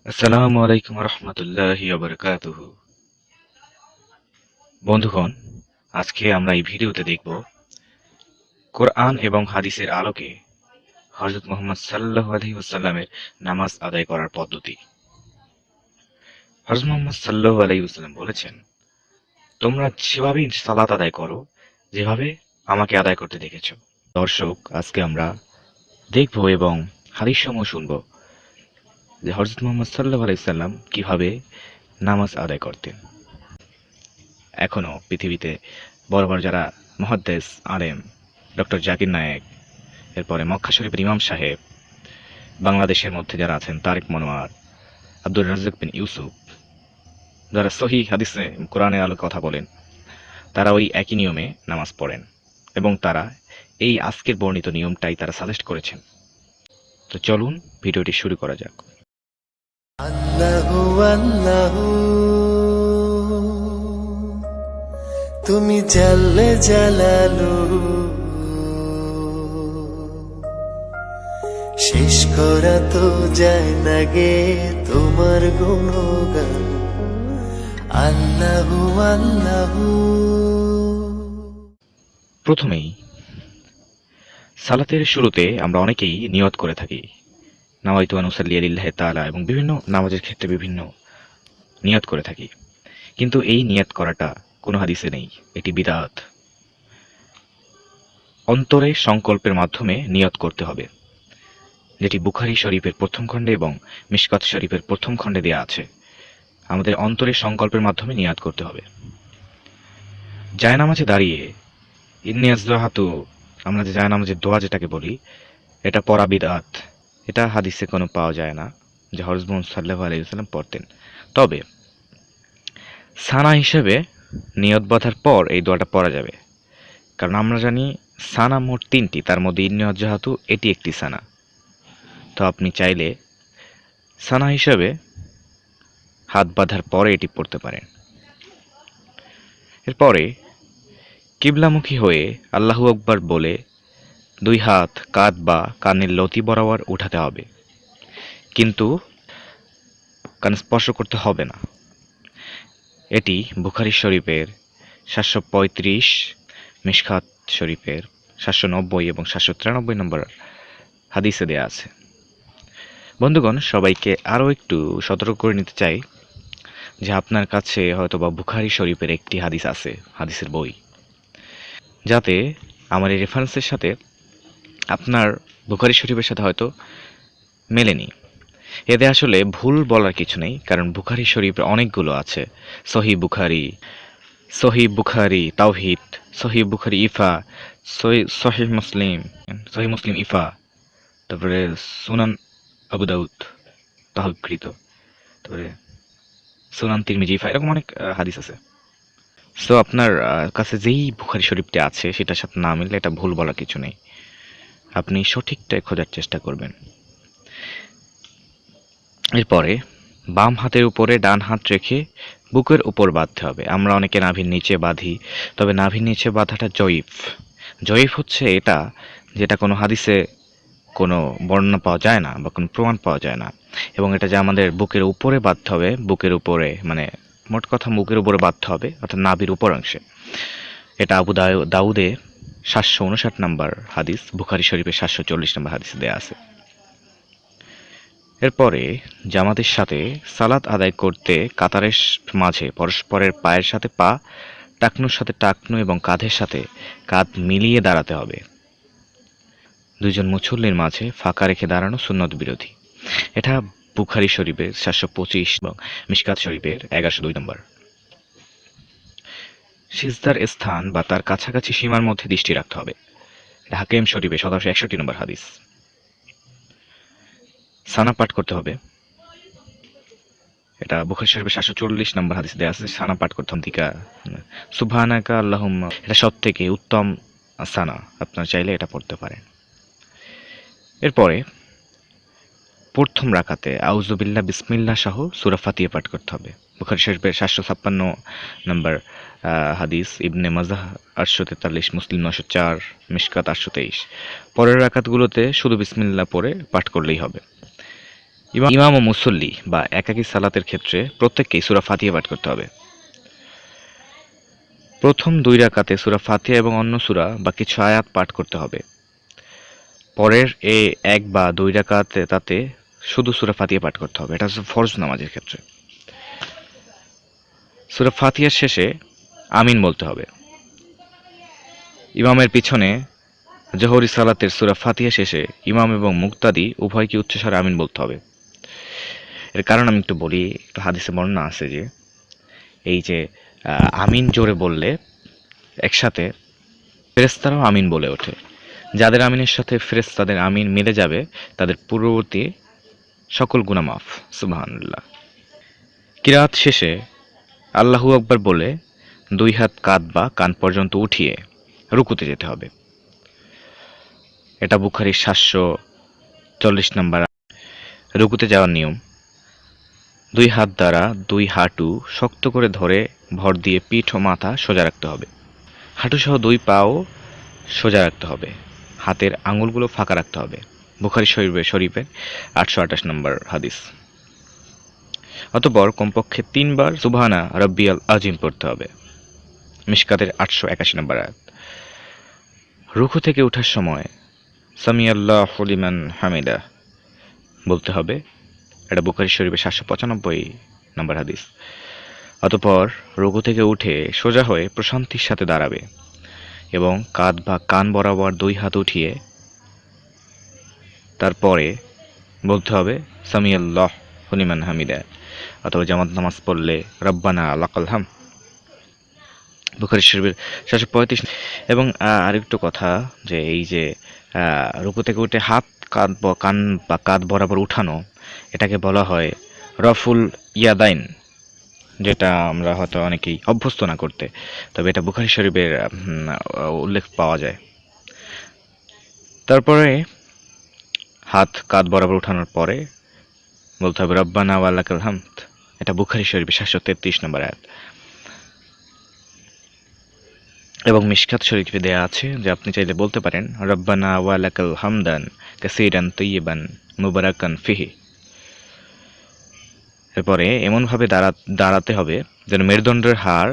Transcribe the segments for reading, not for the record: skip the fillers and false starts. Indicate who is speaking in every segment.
Speaker 1: আসসালামু আলাইকুম রহমতুল্লাহি ওয়া বারাকাতুহু। বন্ধুগণ, আজকে আমরা এই ভিডিওতে দেখব কোরআন এবং হাদিসের আলোকে হযরত মুহাম্মদ সাল্লাল্লাহু আলাইহি ওয়াসাল্লামের নামাজ আদায় করার পদ্ধতি। হযরত মুহাম্মদ সাল্লাল্লাহু আলাইহি ওয়াসাল্লাম বলেছেন, তোমরা সেভাবেই সালাত আদায় করো যেভাবে আমাকে আদায় করতে দেখেছো। দর্শক, আজকে আমরা দেখব এবং হাদিস সমূহ শুনব যে হযরত মুহাম্মদ সাল্লাল্লাহু আলাইহি ওয়াসাল্লাম কিভাবে নামাজ আদায় করতেন। এখনো পৃথিবীতে বড় বড় যারা মুহাদ্দিস আলেম, ডক্টর জাকির নায়েক, এরপরে মক্কা শরীফের ইমাম সাহেব, বাংলাদেশের মধ্যে যারা আছেন তারেক মনোয়ার, আব্দুর রাজ্জাক বিন ইউসুফ, যারা সহি হাদিসে কোরআনের আলোকে কথা বলেন, তারা ওই একই নিয়মে নামাজ পড়েন এবং তারা এই আজকের বর্ণিত নিয়মটাই তারা সাজেস্ট করেছেন। তো চলুন ভিডিওটি শুরু করা যাক।
Speaker 2: আল্লাহু আল্লাহু তুমি জাল্লে জালালু, শেষ করা তো যায় না গে তোমার গুণগান। আল্লাহু আল্লাহু।
Speaker 1: প্রথমেই সালাতের শুরুতে আমরা অনেকেই নিয়ত করে থাকি, নাওয়াইতু আন উসাল্লিয়া লিল্লাহি তাআলা, এবং বিভিন্ন নামাজের ক্ষেত্রে বিভিন্ন নিয়ত করে থাকি, কিন্তু এই নিয়ত করাটা কোনো হাদিসে নেই, এটি বিদআত। অন্তরে সংকল্পের মাধ্যমে নিয়ত করতে হবে, যেটি বুখারী শরীফের প্রথম খণ্ডে এবং মিশকাত শরীফের প্রথম খণ্ডে দেয়া আছে। আমাদের অন্তরে সংকল্পের মাধ্যমে নিয়ত করতে হবে। জায়নামাজে দাঁড়িয়ে ইন্নী আযরাহাতু, আমরা যে জায়নামাজের দোয়া যেটাকে বলি, এটা পড়া বিদআত। এটা হাদিসে কোনো পাওয়া যায় না যে হযরত মুহাম্মদ সাল্লাল্লাহু আলাইহি ওয়াসাল্লাম পড়তেন। তবে সানা হিসেবে নিয়ত বাঁধার পর এই দোয়াটা পড়া যাবে, কারণ আমরা জানি সানা মোট ৩টি, তার মধ্যে ইন্নী আযরাহাতু এটি একটি সানা। তো আপনি চাইলে সানা হিসেবে হাত বাঁধার পরে এটি পড়তে পারেন। এরপরে কিবলামুখী হয়ে আল্লাহু আকবার বলে ২ হাত কাঁধ বা কানের লতি বরাবর উঠাতে হবে, কিন্তু কান স্পর্শ করতে হবে না। এটি বুখারী শরীফের ৭৩৫, মিশকাত শরীফের ৭৯০ এবং ৭৯৩ নম্বর হাদিসে দেয়া আছে। বন্ধুগণ, সবাইকে আরও একটু সতর্ক করে নিতে চাই যে আপনার কাছে হয়তো বা বুখারী শরীফের একটি হাদিস আছে, হাদিসের বই, যাতে আমার এই রেফারেন্সের সাথে আপনার বুখারী শরীফের সাথে হয়তো মেলেনি। এতে আসলে ভুল বলার কিছু নেই, কারণ বুখারী শরীফের অনেকগুলো আছে। সহিহ বুখারী তাওহীদ, সহিহ বুখারী ইফা, সহিহ মুসলিম ইফা, তারপরে সুনান আবু দাউদ তাহকৃত, তারপরে সুনান তিরমিজি ইফা, এরকম অনেক হাদিস আছে। সো আপনার কাছে যেই বুখারী শরীফটি আছে সেটার সাথে না মিললে এটা ভুল বলার কিছু নেই, আপনি সঠিকটাই খোঁজার চেষ্টা করবেন। এরপরে বাম হাতের উপরে ডান হাত রেখে বুকের উপর বাঁধতে হবে। আমরা অনেকে নাভির নিচে বাঁধি, তবে নাভির নিচে বাঁধাটা জয়ীফ হচ্ছে এটা, যেটা কোনো হাদিসে কোনো বর্ণনা পাওয়া যায় না বা কোনো প্রমাণ পাওয়া যায় না, এবং এটা যে আমাদের বুকের উপরে বাঁধতে হবে, বুকের উপরে মানে মোট কথা বুকের উপরে বাঁধতে হবে, অর্থাৎ নাভির উপর অংশে। এটা আবু দাউদে ৭৫৯ নম্বর হাদিস, বুখারী শরীফের ৭৪০ নম্বর হাদিসে দেয়া আছে। এরপরে জামাতের সাথে সালাত আদায় করতে কাতারের মাঝে পরস্পরের পায়ের সাথে পা, টাকনুর সাথে টাকনু এবং কাঁধের সাথে কাঁধ মিলিয়ে দাঁড়াতে হবে। দুইজন মুসল্লির মাঝে ফাঁকা রেখে দাঁড়ানো সুন্নত বিরোধী। এটা বুখারী শরীফের ৭২৫ এবং মিশকাত শরীফের ১১০২ নম্বর। সিজদার স্থান বা তার কাছাকাছি সীমার মধ্যে দৃষ্টি রাখতে হবে। এটা হাকিম শরীফের ১৭৬১ নম্বর হাদিস। সানা পাঠ করতে হবে, এটা বুখারী শরীফের ৭৪০ নম্বর হাদিস দেয়া আছে। সানা পাঠ করতে হবে, সুবহানাকা আল্লাহুম্মা, এটা সবথেকে উত্তম সানা, আপনারা চাইলে এটা পড়তে পারেন। এরপরে প্রথম রাকাতে আউযুবিল্লাহ বিসমিল্লাহ সহ সূরা ফাতিহা পাঠ করতে হবে। বুখারী শরীফের ৭৫৬ নম্বর হাদিস, ইবনে মাজাহ ৮৪৩, মুসলিম ৯০৪, মিশকাত ৮২৩। পরের রাকাতগুলোতে শুধু বিসমিল্লাহ পড়ে পাঠ করলেই হবে। ইমাম ও মুসল্লি বা একাকী সালাতের ক্ষেত্রে প্রত্যেককেই সূরা ফাতিহা পাঠ করতে হবে। প্রথম 2 রাকাতে সূরা ফাতিহা এবং অন্য সূরা বা কিছু আয়াত পাঠ করতে হবে। পরের 1 বা 2 রাকাতে তাতে শুধু সূরা ফাতিহা পাঠ করতে হবে। এটা হচ্ছে ফরজ নামাজের ক্ষেত্রে। সূরা ফাতিহার শেষে আমিন বলতে হবে। ইমামের পিছনে জোহরি সালাতের সূরা ফাতিহা শেষে ইমাম এবং মুক্তাদি উভয়কে উচ্চস্বরে আমিন বলতে হবে। এর কারণ আমি একটু বলি, একটু হাদিসে বর্ণনা আছে যে এই যে আমিন জোরে বললে একসাথে ফেরেশতারাও আমিন বলে ওঠে। যাদের আমিনের সাথে ফেরেশতাদের আমিন মিলে যাবে তাদের পূর্ববর্তী সকল গুনাহ মাফ। সুবহানাল্লাহ। কিরাত শেষে আল্লাহু আকবার বলে 2 হাত কাঁধ বা কান পর্যন্ত উঠিয়ে রুকুতে যেতে হবে। এটা বুখারীর 740 নম্বর। রুকুতে যাওয়ার নিয়ম: 2 হাত দ্বারা 2 হাঁটু শক্ত করে ধরে ভর দিয়ে পিঠ ও মাথা সোজা রাখতে হবে। হাঁটুসহ 2 পাও সোজা রাখতে হবে। হাতের আঙুলগুলো ফাঁকা রাখতে হবে। বুখারী শরীফের 828 নম্বর হাদিস। অতঃপর কমপক্ষে 3 বার সুবহানা রাব্বিয়াল আযীম পড়তে হবে। মিশকাতের 881 নম্বর আয়াত। রুকু থেকে ওঠার সময় সামিআল্লাহু লিমান হামিদা বলতে হবে। এটা বুখারী শরীফের 795 নম্বর হাদিস। অতঃপর রুকু থেকে উঠে সোজা হয়ে প্রশান্তির সাথে দাঁড়াবে এবং কাঁধ বা কান বরাবর 2 হাত উঠিয়ে তারপরে বলতে হবে সামিআল্লাহু লিমান হামিদা, অথবা জামাত নামাজ পড়লে রব্বানা লাকাল হাম। বুখারী শরীফের 735। এবং আরেকটু কথা, যে এই যে রুকু থেকে উঠে হাত কান বা কাঁধ বরাবর উঠানো, এটাকে বলা হয় রফুল ইয়াদাইন, যেটা আমরা হয়তো অনেকেই অভ্যস্ত না করতে, তবে এটা বুখারী শরীফের উল্লেখ পাওয়া যায়। তারপরে হাত কাঁধ বরাবর উঠানোর পরে বলতে হবে রব্বানা ওয়া লাকাল হামদ। এটা বুখারী শরীফের 733 নম্বর আয়াত। এবং মিশকাত শরীফে দেয়া আছে যে আপনি চাইলে বলতে পারেন রব্বানা ওয়া লাকাল হামদান কাসীরান তাইয়িবান মুবারাকান ফিহি। এরপরে এমনভাবে দাঁড়াতে হবে যেন মেরুদণ্ডের হাড়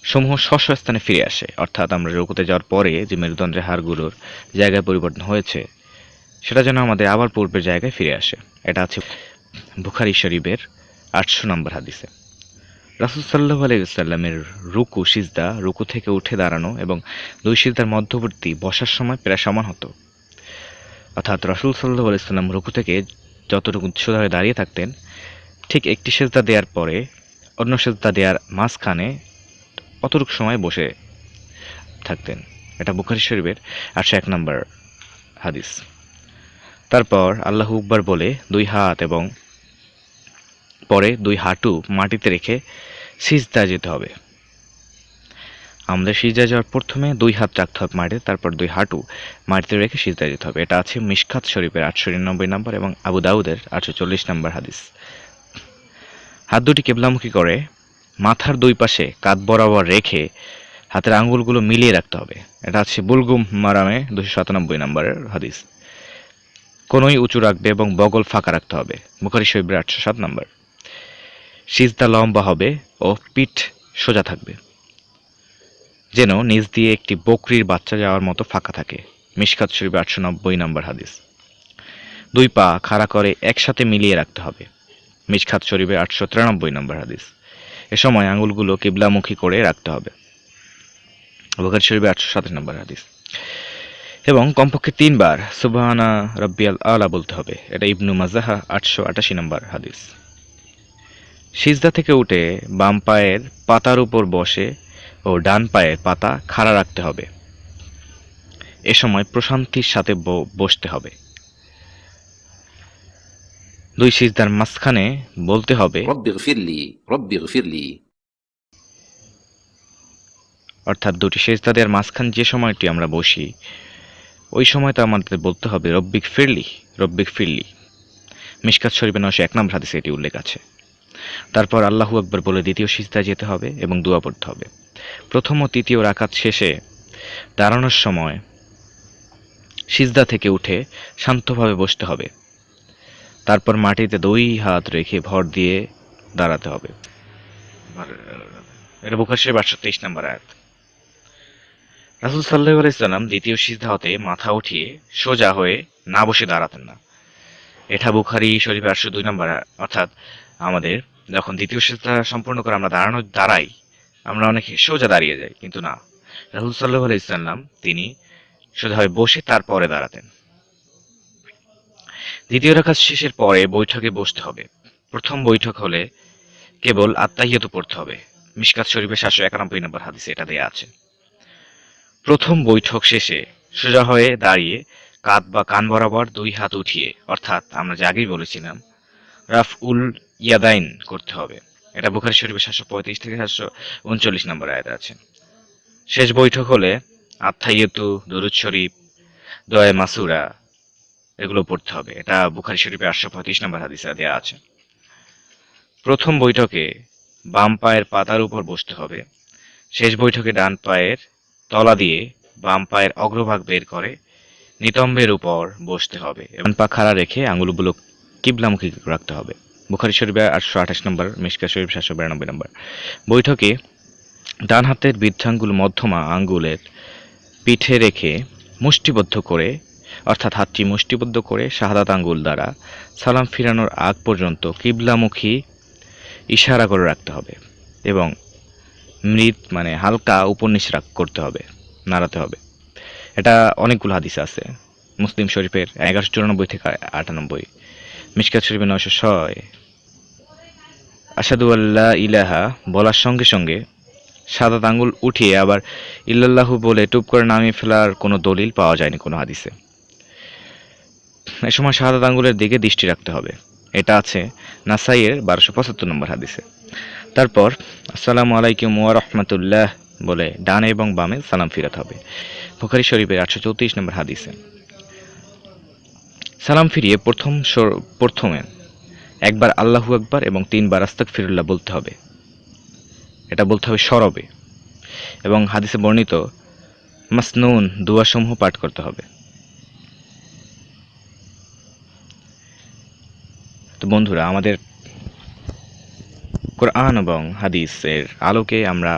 Speaker 1: সমূহ স্ব স্থানে ফিরে আসে, অর্থাৎ আমরা রুকুতে যাওয়ার পরে যে মেরুদণ্ডের হাড়গুলোর জায়গায় পরিবর্তন হয়েছে সেটা যেন আমাদের আবার পূর্বের জায়গায় ফিরে আসে। এটা আছে বুখারী শরীফের 800 নম্বর হাদিসে। রাসূল সাল্লাল্লাহু আলাইহি ওয়াসাল্লামের রুকু থেকে উঠে দাঁড়ানো এবং 2 সিজদার মধ্যবর্তী বসার সময় প্রায় সমান হতো। অর্থাৎ রাসূল সাল্লাল্লাহু আলাইহি ওয়াসাল্লাম রুকু থেকে যতটুকু সোজা হয়ে দাঁড়িয়ে থাকতেন, ঠিক একটি সিজদা দেওয়ার পরে অন্য সিজদা দেওয়ার মাঝখানে অতটুকু সময় বসে থাকতেন। এটা বুখারী শরীফের 801 নম্বর হাদিস। তারপর আল্লাহু আকবার বলে 2 হাত এবং পরে 2 হাঁটু মাটিতে রেখে সিজদায় যেতে হবে। আমাদের সিজদায় যাওয়ার প্রথমে 2 হাত রাখতে হবে মাটিতে, তারপর 2 হাঁটু মাটিতে রেখে সিজদায় যেতে হবে। এটা আছে মিশকাত শরীফের 899 নম্বর এবং আবু দাউদের 840 নম্বর হাদিস। হাত দুটি কিবলামুখী করে মাথার 2 পাশে কাঁধ বরাবর রেখে হাতের আঙ্গুলগুলো মিলিয়ে রাখতে হবে। এটা আছে বুলগুম মারামে 297 নম্বরের হাদিস। কোনোই উঁচু রাখবে এবং বগল ফাঁকা রাখতে হবে। বুখারী শরীফের 807 নম্বর। সিজদা লম্বা হবে ও পিঠ সোজা থাকবে, যেন নিচ দিয়ে একটি বকরির বাচ্চা যাওয়ার মতো ফাঁকা থাকে। মিশকাত শরীফের 890 নম্বর হাদিস। 2 পা খাড়া করে একসাথে মিলিয়ে রাখতে হবে। মিশকাত শরীফের 893 নম্বর হাদিস। এ সময় আঙুলগুলো কিবলামুখী করে রাখতে হবে। বুখারী শরীফের 827 নম্বর হাদিস। এবং কমপক্ষে 3 বার সুবহানা রাব্বিয়াল আলা বলতে হবে। এটা ইবনু মাজাহ 888 নম্বর হাদিস। সিজদা থেকে উঠে বাম পায়ের পাতার উপর বসে ও ডান পায়ের পাতা খাড়া রাখতে হবে। এ সময় প্রশান্তির সাথে বসতে হবে। 2 সিজদার মাঝখানে বলতে হবে
Speaker 3: رب اغفر لي رب اغفر لي
Speaker 1: অর্থাৎ 2টি সিজদা দেওয়ার মাঝখানে যে সময়টি আমরা বসি ওই সময়টা আমাদের বলতে হবে রব্বিক ফিরলি রব্বিক ফিরলি। মিশকাত শরীফে 901 নম্বর হাদিসে এটি উল্লেখ আছে। তারপর আল্লাহু আকবার বলে দ্বিতীয় সিজদায় যেতে হবে এবং দোয়া পড়তে হবে। প্রথম ও তৃতীয় রাকাত শেষে দাঁড়ানোর সময় সিজদা থেকে উঠে শান্তভাবে বসতে হবে। তারপর মাটিতে 2 হাত রেখে ভর দিয়ে দাঁড়াতে হবে। এটা বুখারী শরীফ 823 নম্বর আয়াত। রাসূল সাল্লাল্লাহু আলাইহি সাল্লাম দ্বিতীয় সিজদা হতে মাথা উঠিয়ে সোজা হয়ে না বসে দাঁড়াতেন না। এটা বুখারী শরীফ 802 নম্বর আয়াত। অর্থাৎ আমাদের যখন দ্বিতীয় সিজদা সম্পূর্ণ করে আমরা দাঁড়াই, আমরা অনেকে সোজা দাঁড়িয়ে যাই, কিন্তু না, রাসূল সাল্লাল্লাহু আলাইহি সাল্লাম তিনি সোজা হয়ে বসে তারপরে দাঁড়াতেন। দ্বিতীয় রাকাত শেষের পরে বৈঠকে বসতে হবে। প্রথম বৈঠক হলে কেবল আত্তাহিয়াতু পড়তে হবে। মিশকাত শরীফের 791 নম্বর হাদিসে এটা দেয়া আছে। প্রথম বৈঠক শেষে সোজা হয়ে দাঁড়িয়ে কাঁধ বা কান বরাবর 2 হাত উঠিয়ে, অর্থাৎ আমরা যে আগেই বলেছিলাম রাফউল ইয়াদাইন করতে হবে। এটা বুখারী শরীফের 735 থেকে 739 নম্বর আয়াতে আছে। শেষ বৈঠক হলে আত্তাহিয়াতু, দুরূদ শরীফ, দোয়া মাসুরা এগুলো পড়তে হবে। এটা বুখারী শরীফের 835 নম্বর হাদিসে দেয়া আছে। প্রথম বৈঠকে বাম পায়ের পাতার উপর বসতে হবে। শেষ বৈঠকে ডান পায়ের তলা দিয়ে বাম পায়ের অগ্রভাগ বের করে নিতম্বের উপর বসতে হবে এবং পা খাড়া রেখে আঙুলগুলো কিবলামুখী রাখতে হবে। বুখারী শরীফের 828 নম্বর, মিশকাত শরীফ 792 নম্বর। বৈঠকে ডান হাতের বৃদ্ধাঙ্গুল মধ্যমা আঙ্গুলের পিঠে রেখে মুষ্টিবদ্ধ করে, অর্থাৎ হাতটি মুষ্টিবদ্ধ করে শাহাদাত আঙ্গুল দ্বারা সালাম ফিরানোর আগ পর্যন্ত কিবলামুখী ইশারা করে রাখতে হবে এবং মানে হালকা উপর নিচ করতে হবে, নাড়াতে হবে। এটা অনেকগুলো হাদিস আছে। মুসলিম শরীফের 1194 থেকে 98, মিশকাত শরীফের 906। আশহাদু আল্লা ইলাহা বলার সঙ্গে সঙ্গে শাহাদাত আঙ্গুল উঠিয়ে আবার ইল্লাল্লাহু বলে টুপ করে নামিয়ে ফেলার কোনো দলিল পাওয়া যায়নি কোনো হাদিসে। এ সময় শাহাদাত আঙ্গুলের দিকে দৃষ্টি রাখতে হবে। এটা আছে নাসাইয়ের 1275 নম্বর হাদিসে। তারপর আসসালামু আলাইকুম ওয়া রাহমাতুল্লাহ বলে ডানে এবং বামে সালাম ফিরাতে হবে। বুখারী শরীফের 834 নম্বর হাদিসে। সালাম ফিরিয়ে প্রথমে একবার আল্লাহু আকবার এবং 3 বার আস্তাগফিরুল্লাহ বলতে হবে। এটা বলতে হবে সরবে এবং হাদিসে বর্ণিত মাসনুন দুআসমূহ পাঠ করতে হবে। তো বন্ধুরা, আমাদের কোরআন এবং হাদিসের আলোকে আমরা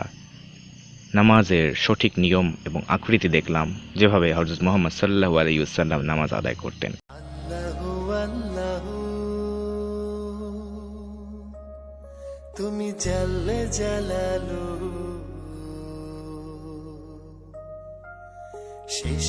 Speaker 1: নামাজের সঠিক নিয়ম এবং আকৃতি দেখলাম, যেভাবে হযরত মুহাম্মদ সাল্লাল্লাহু আলাইহি ওয়াসাল্লাম নামাজ আদায় করতেন।
Speaker 2: আল্লাহু আল্লাহু তুমি জাল্লে জালালু শেষ